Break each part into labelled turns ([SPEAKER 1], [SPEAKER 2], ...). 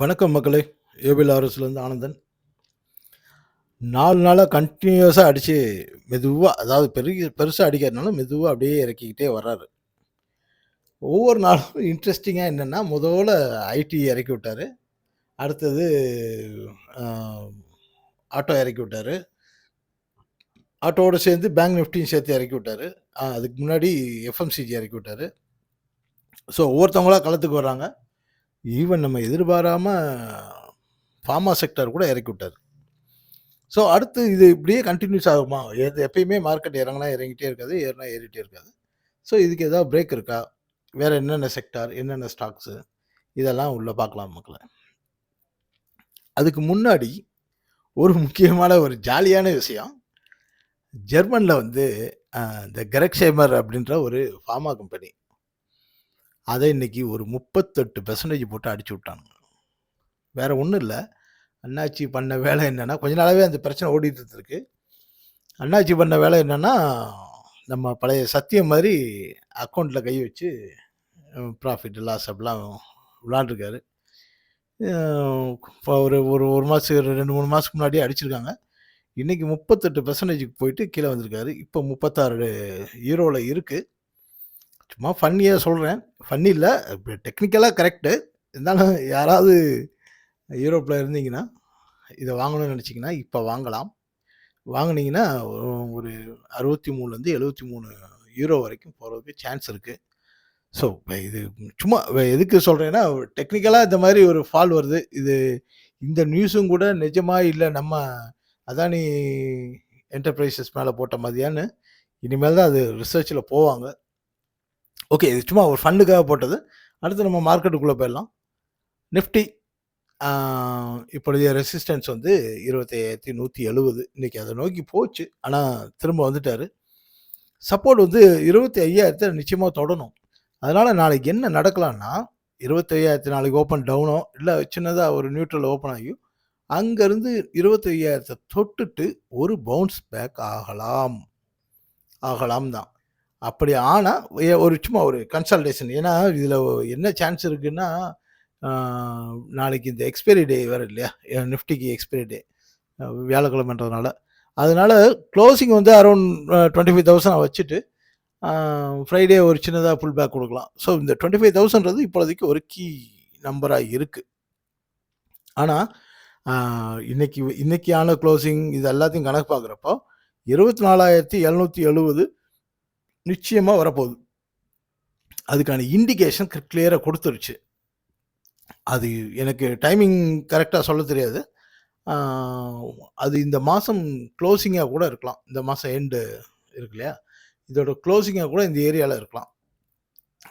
[SPEAKER 1] வணக்கம் மக்களே! ஏபிஎல் ஆர்எஸ்லேருந்து ஆனந்தன். 4 நாளா கன்டினியூஸா அடிச்சு மெதுவா, அதாவது பெருசா அடிக்காதனால மெதுவா அப்படியே இறக்கிக்கிட்டே வர்றாரு. ஒவ்வொரு நாளும் இன்ட்ரஸ்டிங்கா என்னன்னா, முதல்ல ஐடி இறக்கி விட்டாரு. அடுத்தது அ ஆட்டோ இறக்கி விட்டாரு. ஆட்டோவோட சேர்ந்து பேங்க் நிஃப்டியும் சேர்த்து இறக்கி விட்டாரு. அதுக்கு முன்னாடி எஃப்எம்சிஜி இறக்கி விட்டாரு. ஸோ ஒவ்வொருத்தவங்களா களத்துக்கு வர்றாங்க. ஈவன் நம்ம எதிர்பாராம ஃபார்மா செக்டார் கூட இறக்கி விட்டாரு. ஸோ அடுத்து இது இப்படியே கன்டினியூஸ் ஆகுமா? எப்பயுமே மார்க்கெட் இறங்குனா இறங்கிட்டே இருக்காது. ஏறுனா ஏறிட்டே இருக்காது. ஸோ இதுக்கு ஏதாவது பிரேக் இருக்கா? வேற என்னென்ன செக்டார், என்னென்ன ஸ்டாக்ஸு இதெல்லாம் உள்ள பார்க்கலாம் மக்களே. அதுக்கு முன்னாடி ஒரு முக்கியமான ஒரு ஜாலியான விஷயம். ஜெர்மன்ல வந்து இந்த கெரக்ஷைமர் அப்படின்ற ஒரு ஃபார்மா கம்பெனி. அதை இன்னைக்கு ஒரு 38% போட்டு அடிச்சு விட்டானுங்க. வேற ஒண்ணும் இல்ல. அண்ணாச்சி பண்ண வேலை என்னன்னா, கொஞ்ச நாளாவே அந்த பிரச்சனை ஓடிட்டு இருந்திருக்கு. அண்ணாச்சி பண்ண வேலை என்னன்னா, நம்ம பழைய சத்தியம் மாரி அக்கவுண்ட்ல கை வச்சு ப்ராஃபிட், லாஸ் அப்படிலாம் விளையாண்டுருக்காரு. இப்போ ஒரு ஒரு 1 மாசம் 2, 3 மாசத்துக்கு முன்னாடியே அடிச்சிருக்காங்க. இன்னைக்கு 38% போயிட்டு கீழ வந்திருக்காரு. இப்போ 36 யூரோல இருக்கு. சும்மா ஃபன்னியா சொல்றேன். ஃபன்னி இல்ல. டெக்னிக்கலா கரெக்ட்டு. இருந்தாலும் யாராவது யூரோப்ல இருந்தீங்கன்னா, இத வாங்கணும்னு நெனச்சீங்கன்னா, இப்ப வாங்கலாம். வாங்குனீங்கன்னா ஒரு 63லருந்து 73 யூரோ வரைக்கும் போறதுக்கு சான்ஸ் இருக்கு. ஸோ இது சும்மா எதுக்கு சொல்றேன்னா, டெக்னிக்கலா இந்த மாரி ஒரு ஃபால் வருது. இந்த நியூஸும் கூட நிஜமா இல்ல நம்ம அதானி என்டர்பிரைசஸ் மேல போட்ட மாதிரியான்னு இனிமேல் தான் அது ரிசர்ச்ல போவாங்க. ஓகே. இது சும்மா ஒரு ஃபன்னுக்காக போட்டது. அடுத்து நம்ம மார்க்கெட்டுக்குள்ள போயிடலாம். நிஃப்டி இப்பொழுதைய ரெசிஸ்டன்ஸ் வந்து 25,170. இன்னைக்கு அத நோக்கி போச்சு. ஆனா திரும்ப வந்துட்டாரு. சப்போர்ட் வந்து 25,000 நிச்சயமா தொடணும். அதனால நாளைக்கு என்ன நடக்கலாம்னா, 25,000 நாளைக்கு ஓப்பன் டவுனோ, இல்ல சின்னதா ஒரு நியூட்ரல் ஓப்பன் ஆகியும், அங்கருந்து 25,000 தொட்டுட்டு ஒரு பவுன்ஸ் பேக் ஆகலாம். ஆகலாம் தான். அப்படி ஆனா, ஒரு சும்மா ஒரு கன்சால்டேஷன். ஏன்னா, இதுல என்ன சான்ஸ் இருக்குன்னா, ஆ நாளைக்கு இந்த எக்ஸ்பைரி டே வேற இல்லையா? நிஃப்டிக்கு எக்ஸ்பைரி டே. வியாழக்கிழமைன்றதுனால. அதனால குளோசிங் வந்து அரவுண்ட் 25,000 வச்சுட்டு, ஃப்ரைடே ஒரு சின்னதா புல் பேக் குடுக்கலாம். ஸோ இந்த 25,000ன்றது இப்போதைக்கு ஒரு கீ நம்பரா இருக்கு. ஆனா, ஆ இன்னைக்கான குளோசிங் இது எல்லாத்தையும் கணக்கு பார்க்குறப்போ, 24,770 நிச்சயமா வரப்போகுது. அதுக்கான இண்டிகேஷன் கிளியரா குடுத்துருச்சு. அது எனக்கு டைமிங் கரெக்ட்டா சொல்ல தெரியாது. ஆ அது இந்த மாசம் குளோசிங்கா கூட இருக்கலாம். இந்த மாசம் எண்டு இருக்கு இல்லையா? இதோட குளோசிங்கா கூட இந்த ஏரியால இருக்கலாம்.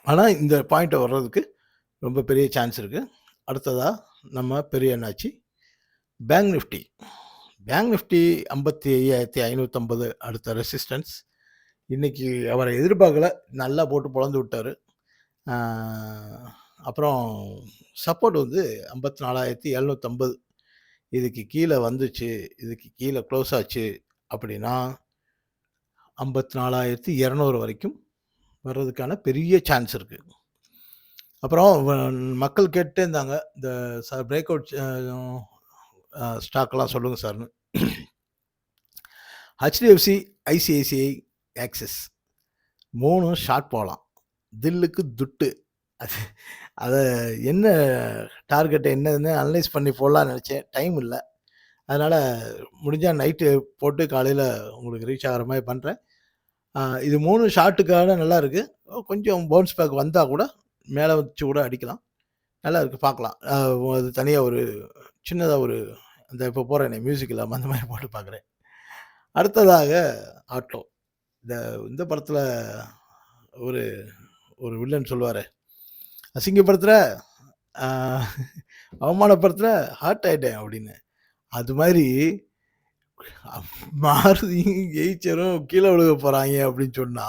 [SPEAKER 1] ஆனா, இந்த பாயிண்ட் வர்றதுக்கு ரொம்ப பெரிய சான்ஸ் இருக்கு. அடுத்ததா நம்ம பெரிய அண்ணாச்சி பேங்க் நிஃப்டி. பேங்க் நிஃப்டி 55,550 அடுத்த ரெசிஸ்டன்ஸ். இன்னைக்கு அவர எதிர்பார்க்கல. நல்லா போட்டு பொளந்து விட்டாரு. ஆ அப்புறம் சப்போர்ட் வந்து 54,750. இதுக்கு கீழ வந்துச்சு. இதுக்கு கீழ க்ளோஸ் ஆச்சு அப்படின்னா, 54,200 வரைக்கும் வர்றதுக்கான பெரிய சான்ஸ் இருக்கு. அப்புறம் மக்கள் கேட்டுட்டே இருந்தாங்க. இந்த பிரேக் அவுட் ஸ்டாக்லாம் சொல்லுங்க சார்ன்னு. HDFC, ICICI, ஆக்சிஸ் 3ம் ஷார்ட் போலாம். தில்லுக்கு துட்டு. அது அத என்ன டார்கெட் என்னதுன்னு அனலைஸ் பண்ணி போடலாம்னு நெனச்சேன். டைம் இல்ல. அதனால முடிஞ்சா நைட்டு போட்டு காலையில உங்களுக்கு ரீச் ஆகுற மாரி பண்றேன். இது 3 ஷார்ட்டுக்கான நல்லா இருக்கு. கொஞ்சம் பவுன்ஸ் பேக் வந்தா கூட மேல வச்சு கூட அடிக்கலாம். நல்லா இருக்கு பார்க்கலாம். அது தனியா ஒரு சின்னதா ஒரு அந்த இப்போ போடுறேனே மியூசிக் இல்லாம அந்த மாரி போட்டு பார்க்குறேன். அடுத்ததாக ஆட்டோ. இந்த இந்த படத்துல ஒரு ஒரு வில்லன் சொல்லுவாரே, "அசிங்கப்படுத்துற, ஆ அவமானப்படுத்துற, ஹர்ட் ஆயிட்டேன்" அப்படின்னு. அது மாரி மாருதியும், எய்ச்சரும் கீழ விழுக போறாய்ங்க அப்படின்னு சொன்னா,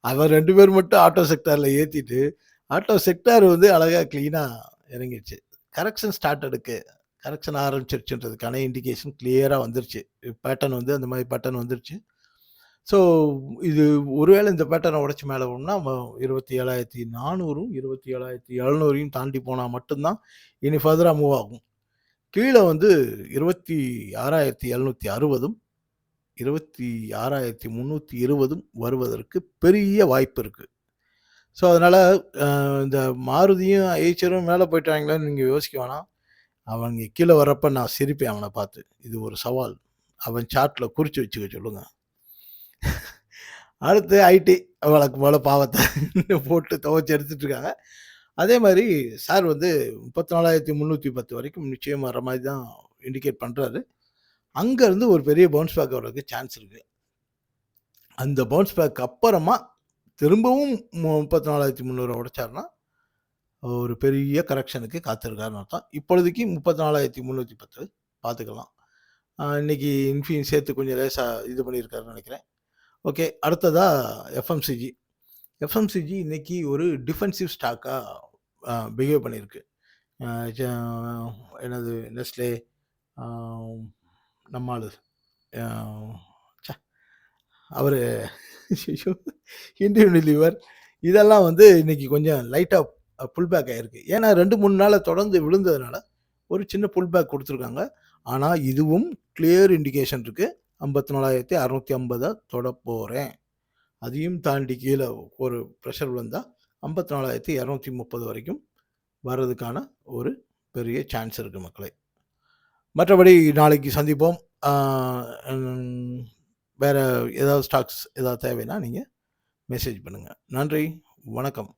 [SPEAKER 1] அவன் 2 பேர் மட்டும் ஆட்டோ செக்டார்ல ஏத்திட்டு, ஆட்டோ செக்டார் வந்து அழகா கிளீனா இறங்கிருச்சு. கரெக்ஷன் ஸ்டார்ட்டடுக்கு கரெக்ஷன் ஆரம்பிச்சிருச்சுன்றதுக்கான இண்டிகேஷன் கிளியரா வந்துருச்சு. பேட்டர்ன் வந்து அந்த மாரி பேட்டர்ன் வந்துருச்சு. ஸோ இது ஒருவேளை இந்த பேட்டர்னை உடைச்சு மேலே போனோம்னா 27,400ம் 27,700யும் தாண்டி போனால் மட்டும்தான் இனி ஃபர்தராக மூவ் ஆகும். கீழே வந்து 26,760ம் 26,320ம் வருவதற்கு பெரிய வாய்ப்பு இருக்குது. ஸோ அதனால் இந்த மாருதியும் ஐச்சரும் மேலே போயிட்டாங்களேன்னு நீங்கள் யோசிக்க வேணாம். அவங்க கீழே வரப்ப நான் சிரிப்பேன் அவனை பார்த்து. இது ஒரு சவால். அவன் சார்ட்டில் குறித்து வச்சுக்க சொல்லுங்க. அடுத்து ஐடி வழக்கு போல பாவத்தை போட்டு துவைச்சி எடுத்துட்டு இருக்காங்க. அதே மாதிரி சார் வந்து 34,310 வரைக்கும் நிச்சயம் வர மாதிரி தான் இண்டிகேட் பண்ணுறாரு. அங்கேருந்து ஒரு பெரிய பவுன்ஸ் பேக் வர்றதுக்கு சான்ஸ் இருக்குது. அந்த பவுன்ஸ் பேக் அப்புறமா திரும்பவும் 34,300 உடைச்சாருன்னா ஒரு பெரிய கரெக்ஷனுக்கு காத்திருக்காருன்னு அர்த்தம். இப்பொழுதைக்கு 34,310 பார்த்துக்கலாம். இன்னைக்கு இன்ஃபினிக்ஸ் சேர்த்து கொஞ்சம் லேசாக இது பண்ணியிருக்காருன்னு நினைக்கிறேன். ஓகே, அடுத்ததா எஃப்எம்சிஜி. எஃப்எம்சிஜி இன்னைக்கு ஒரு டிஃபென்சிவ் ஸ்டாக்காக பிஹேவ் பண்ணியிருக்கு. என்னது நெஸ்லே, நம்மாள் அவர் இந்தியன் யூனிலிவர், இதெல்லாம் வந்து இன்னைக்கு கொஞ்சம் லைட்டாக புல் பேக் ஆகிருக்கு. ஏன்னா 2-3 நாளை தொடர்ந்து விழுந்ததுனால ஒரு சின்ன புல் பேக் கொடுத்துருக்காங்க. ஆனால் இதுவும் கிளியர் இண்டிகேஷன் இருக்குது. 54,650 தொட போகிறேன். அதையும் தாண்டி கீழே ஒரு ப்ரெஷர் விழுந்தால் 54,230 வரைக்கும் வர்றதுக்கான ஒரு பெரிய சான்ஸ் இருக்குது மக்களே. மற்றபடி நாளைக்கு சந்திப்போம். வேறு ஏதாவது ஸ்டாக்ஸ் ஏதாவது தேவைன்னா நீங்கள் மெசேஜ் பண்ணுங்கள். நன்றி, வணக்கம்.